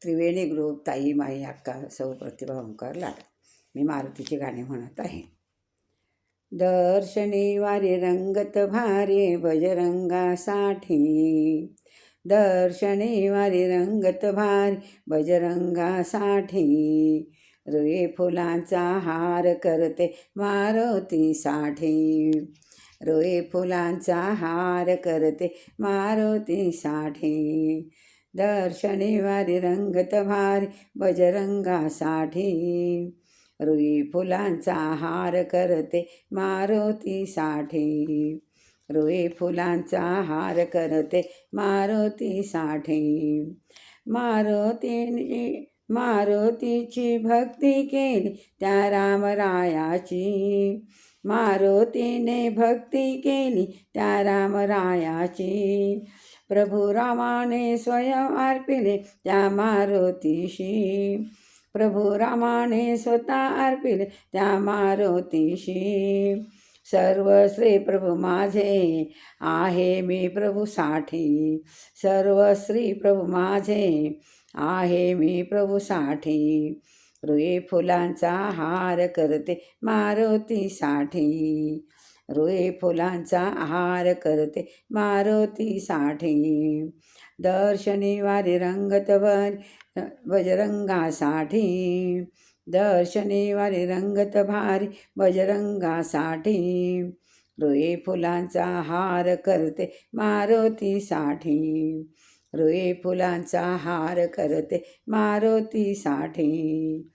त्रिवेणी group, ताई, माई, अक्का, सौ प्रतिभा, ओंकार, लाड. मी मारुतीची गाणी म्हणत आहे. दर्शनी वारी रंगत भारी बजरंगासाठी, दर्शनी वारी रंगत भारी बजरंगासाठी. रुई फुलांचा हार करते मारुतीसाठी, रुई फुलांचा हार करते मारुतीसाठी. दर्शनी वारी रंगत भारी बजरंगासाठी, रुई फुलांचा हार करते मारुतीसाठी, रुई फुलांचा हार करते मारुतीसाठी. मारुतीची भक्ती केली त्या रामरायाची, मारुतीने भक्ती केली त्या रामरायाची. प्रभू रामाने स्वयं अर्पिले त्या मारुतीशी, प्रभू रामाने स्वतः अर्पिले त्या मारुतीशी. सर्व श्री प्रभू माझे आहे मी प्रभूसाठी, सर्व श्री प्रभू माझे आहे मी प्रभूसाठी. रुई फुलांचा हार करते मारुतीसाठी, रुई फुलांचा हार करते मारुतीसाठी. दर्शनी वारी रंगत बजरंगासाठी, दर्शनी वारी रंगत भारी बजरंगासाठी. रुई फुलांचा हार करते मारुतीसाठी, रुई फुलांचा हार करते मारुतीसाठी.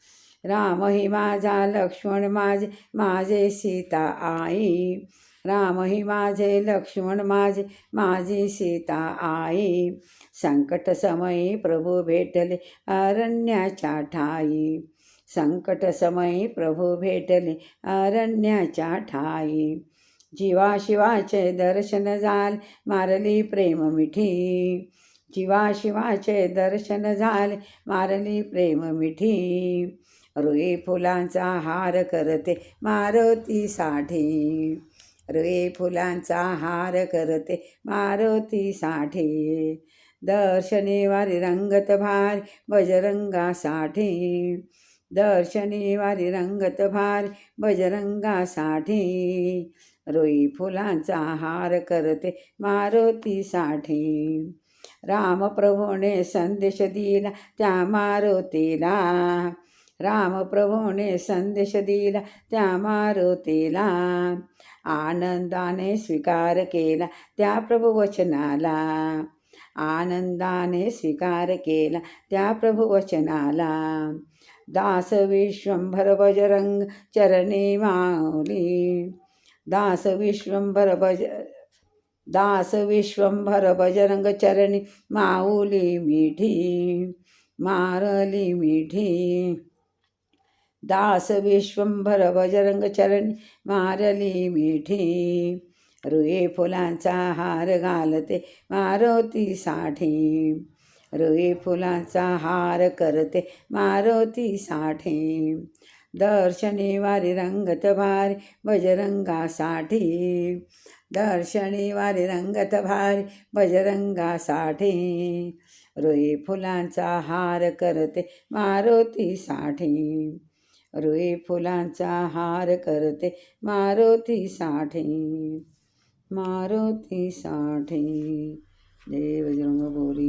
राम ही माझा, लक्ष्मण माझे, माझे सीता आई, राम ही माझे, लक्ष्मण माझे, माझी सीता आई. संकट समयी प्रभू भेटले अरण्याच्या ठाई, संकट समयी प्रभू भेटले अरण्याच्या ठाई. जीवा शिवाचे दर्शन झाले मारली प्रेम मिठी, जीवा शिवाचे दर्शन झाले मारली प्रेम मिठी. रुई फुलांचा हार करते मारुतीसाठी, रुई फुलांचा हार करते मारुतीसाठी. दर्शनी वारी रंगत भारी बजरंगासाठी, दर्शनी वारी रंगत भारी बजरंगासाठी. रुई फुलांचा हार करते मारुतीसाठी. रामप्रभूने संदेश दिला त्या मारुतीला, रामप्रभूने संदेश दिला त्या मारुतीला. आनंदाने स्वीकार केला त्या प्रभू वचनाला, आनंदाने स्वीकार केला त्या प्रभू वचनाला. दास विश्वंभर बजरंग चरणी माऊली, दास विश्वंभर बजरंग चरणी माऊली मिठी, मारली मिठी. दास विश्वंभर बजरंग चरणी मारली मिठी. रुई फुलांचा हार घालते मारुतीसाठी, रुई फुलांचा हार करते मारुतीसाठी. दर्शनी वारी रंगत भारी बजरंगासाठी, दर्शनी वारी रंगत भारी बजरंगासाठी. रुई फुलांचा हार करते मारुतीसाठी, रुई फुलांचा हार करते मारुतीसाठी, मारुतीसाठी. जय बजरंग बोली.